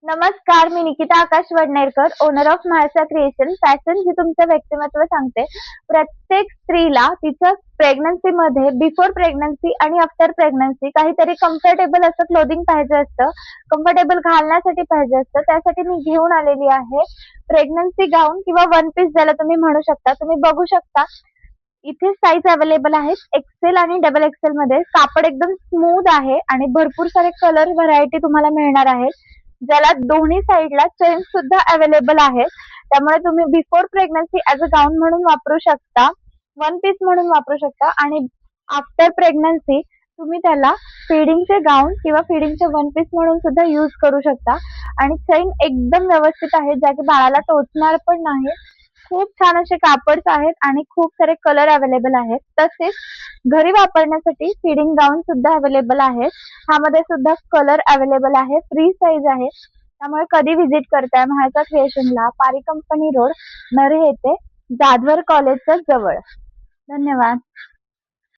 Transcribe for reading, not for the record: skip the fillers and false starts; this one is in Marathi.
नमस्कार, मी Nikita Akash Wadnerkar, owner of Mhalsa creation. Fashion जी तुमचं व्यक्तिमत्व सांगते. प्रत्येक स्त्रीला तिच्या प्रेग्नन्सीमध्ये, बिफोर प्रेग्नन्सी आणि आफ्टर प्रेग्नन्सी काहीतरी कम्फर्टेबल असं क्लोथिंग पाहिजे असतं. कम्फर्टेबल घालण्यासाठी पाहिजे असतं. त्यासाठी मी घेऊन आलेली आहे प्रेग्नन्सी गाऊन किंवा वन पीस ज्याला तुम्ही म्हणू शकता. तुम्ही बघू शकता इथे साईज अवेलेबल आहेत एक्सेल आणि डबल एक्सेल मध्ये. कापड एकदम स्मूथ आहे आणि भरपूर सारे कलर व्हरायटी तुम्हाला मिळणार आहेत, ज्याला दोन्ही साईडला चेन सुद्धा अवेलेबल आहेत. त्यामुळे तुम्ही बिफोर प्रेग्नन्सी ऍज अ गाऊन म्हणून वापरू शकता, वन पीस म्हणून वापरू शकता आणि आफ्टर प्रेग्नन्सी तुम्ही त्याला फिडिंगचे गाऊन किंवा फिडिंगचे वन पीस म्हणून सुद्धा यूज करू शकता. आणि चैन एकदम व्यवस्थित आहे, ज्या की बाळाला टोचणार पण नाही. खूप छान असे कापड्स आहेत आणि खूप सारे कलर अवेलेबल आहेत. तसेच घरी वापरण्यासाठी फिडिंग गाऊन सुद्धा अवेलेबल आहेत. ह्यामध्ये सुद्धा कलर अवेलेबल आहे, फ्री साईज आहे. त्यामुळे कधी व्हिजिट करताय म्हाळसा क्रिएशनला, पारी कंपनी रोड, नरे येथे, जाधवर कॉलेजच्या जवळ. धन्यवाद.